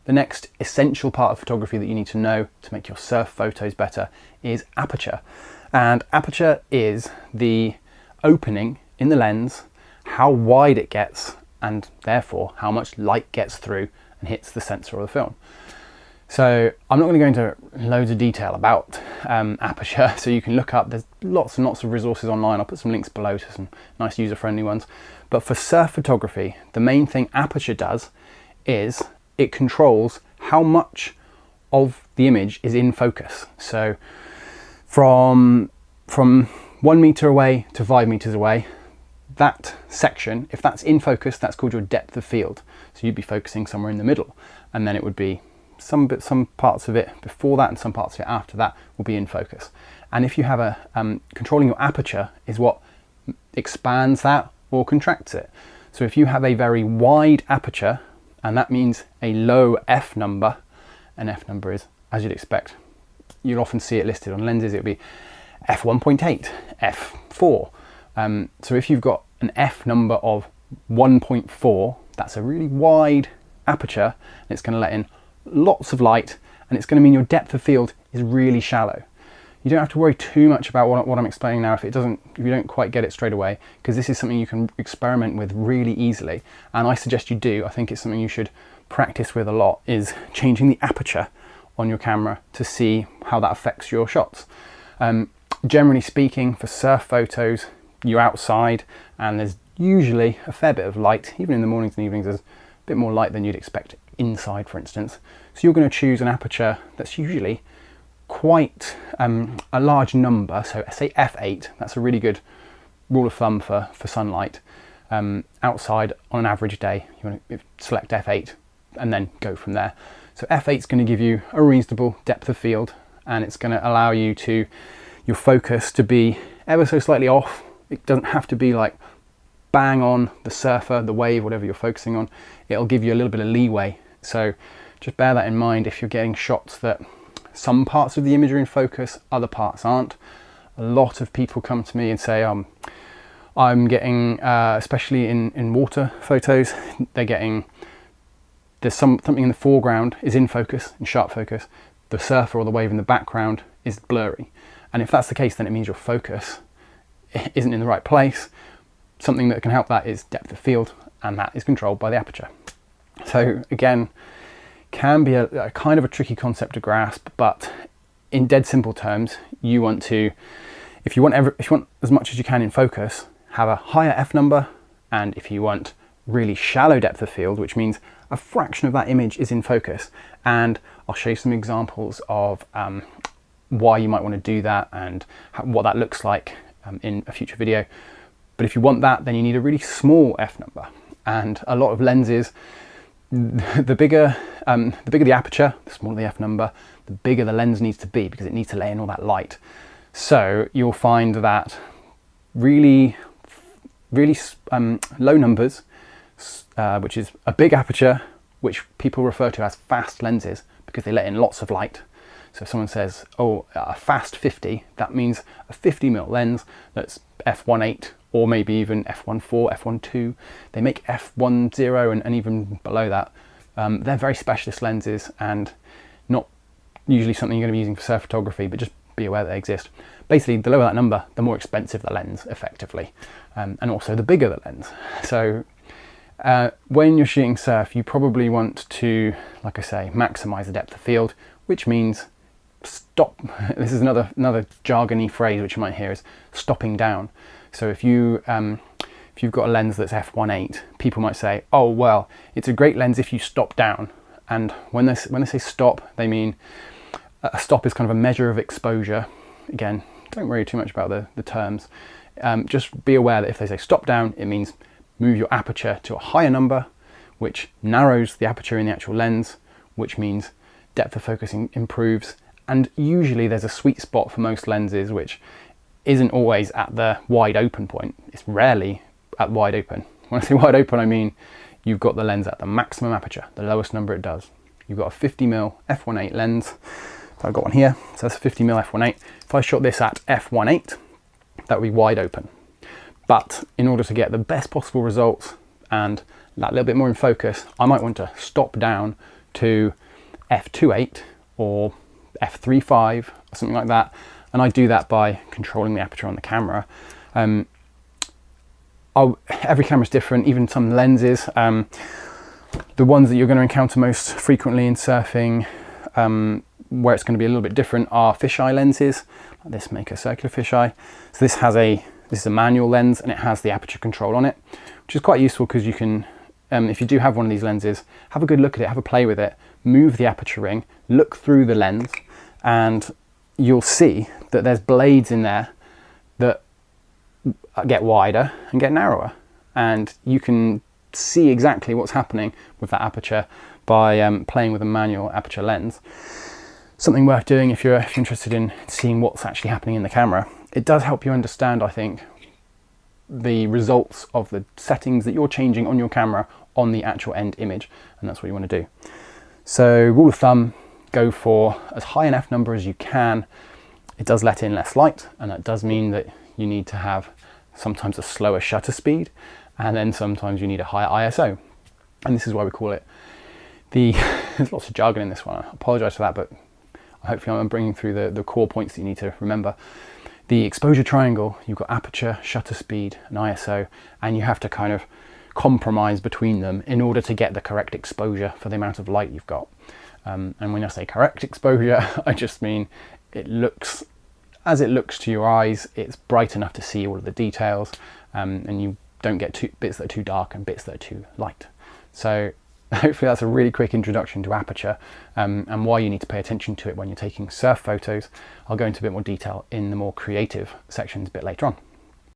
the next essential part of photography that you need to know to make your surf photos better is aperture. And aperture is the opening in the lens, how wide it gets, and therefore how much light gets through and hits the sensor or the film. So I'm not going to go into loads of detail about aperture, so you can look up, there's lots and lots of resources online. I'll put some links below to some nice user-friendly ones. But for surf photography, the main thing aperture does is it controls how much of the image is in focus. So from 1 meter away to 5 meters away, that section, if that's in focus, that's called your depth of field. So you'd be focusing somewhere in the middle, and then it would be some parts of it before that and some parts of it after that will be in focus. And if you have a controlling your aperture is what expands that or contracts it. So if you have a very wide aperture, and that means a low f number, an f number is, as you'd expect, you'll often see it listed on lenses, it would be f1.8, f4. So if you've got an f number of 1.4, that's a really wide aperture, and it's going to let in lots of light, and it's going to mean your depth of field is really shallow. You don't have to worry too much about what I'm explaining now if you don't quite get it straight away, because this is something you can experiment with really easily, and I suggest you do. I think it's something you should practice with a lot, is changing the aperture on your camera to see how that affects your shots. Generally speaking, for surf photos, you're outside and there's usually a fair bit of light. Even in the mornings and evenings, there's a bit more light than you'd expect inside, for instance. So you're going to choose an aperture that's usually quite a large number. So say f8, that's a really good rule of thumb for sunlight. Outside on an average day, you want to select f8 and then go from there. So f8 is going to give you a reasonable depth of field, and it's going to allow you to, your focus to be ever so slightly off. It doesn't have to be like bang on the surfer, the wave, whatever you're focusing on. It'll give you a little bit of leeway. So just bear that in mind if you're getting shots that some parts of the image are in focus, other parts aren't. A lot of people come to me and say, I'm getting, especially in water photos, they're getting, there's something in the foreground is in focus, in sharp focus. The surfer or the wave in the background is blurry. And if that's the case, then it means your focus isn't in the right place. Something that can help that is depth of field, and that is controlled by the aperture. So again, can be a kind of a tricky concept to grasp, but in dead simple terms, you want to, if you want as much as you can in focus, have a higher f number, and if you want really shallow depth of field, which means a fraction of that image is in focus, and I'll show you some examples of why you might want to do that and what that looks like in a future video. But if you want that, then you need a really small f number, and a lot of lenses, the bigger the aperture, the smaller the f number, the bigger the lens needs to be, because it needs to let in all that light. So you'll find that really low numbers, which is a big aperture, which people refer to as fast lenses because they let in lots of light. So if someone says, oh, a fast 50, that means a 50mm lens that's f1.8 or maybe even f1.4, f1.2. They make f1.0 and even below that. They're very specialist lenses and not usually something you're going to be using for surf photography, but just be aware that they exist. Basically, the lower that number, the more expensive the lens, effectively, and also the bigger the lens. So when you're shooting surf, you probably want to, like I say, maximize the depth of field, which means stop. This is another jargony phrase which you might hear, is stopping down. So if you've got a lens that's f1.8, people might say, oh well, it's a great lens if you stop down. And when they say stop, they mean a stop is kind of a measure of exposure. Again, don't worry too much about the terms. Just be aware that if they say stop down, it means move your aperture to a higher number, which narrows the aperture in the actual lens, which means depth of focusing improves. And usually there's a sweet spot for most lenses, which isn't always at the wide open point. It's rarely at wide open. When I say wide open, I mean you've got the lens at the maximum aperture, the lowest number it does. You've got a 50mm f1.8 lens. So I've got one here, so that's a 50mm f1.8. If I shot this at f1.8, that would be wide open. But in order to get the best possible results and that little bit more in focus, I might want to stop down to f2.8 or f3.5 or something like that. And I do that by controlling the aperture on the camera. Every camera is different, even some lenses. The ones that you're going to encounter most frequently in surfing, where it's going to be a little bit different, are fisheye lenses. Like this Maker circular fisheye. So this is a manual lens, and it has the aperture control on it, which is quite useful because you can, if you do have one of these lenses, have a good look at it, have a play with it, move the aperture ring, look through the lens, and you'll see that there's blades in there that get wider and get narrower, and you can see exactly what's happening with that aperture by playing with a manual aperture lens. Something worth doing if you're interested in seeing what's actually happening in the camera. It does help you understand, I think, the results of the settings that you're changing on your camera on the actual end image, and that's what you want to do. So rule of thumb, go for as high an f number as you can. It does let in less light, and that does mean that you need to have sometimes a slower shutter speed, and then sometimes you need a higher ISO. And this is why we call it there's lots of jargon in this one, I apologize for that, but hopefully I'm bringing through the core points that you need to remember. The exposure triangle, you've got aperture, shutter speed, and ISO, and you have to kind of compromise between them in order to get the correct exposure for the amount of light you've got. And when I say correct exposure, I just mean it looks as it looks to your eyes. It's bright enough to see all of the details, and you don't get bits that are too dark and bits that are too light. So hopefully that's a really quick introduction to aperture, and why you need to pay attention to it when you're taking surf photos. I'll go into a bit more detail in the more creative sections a bit later on.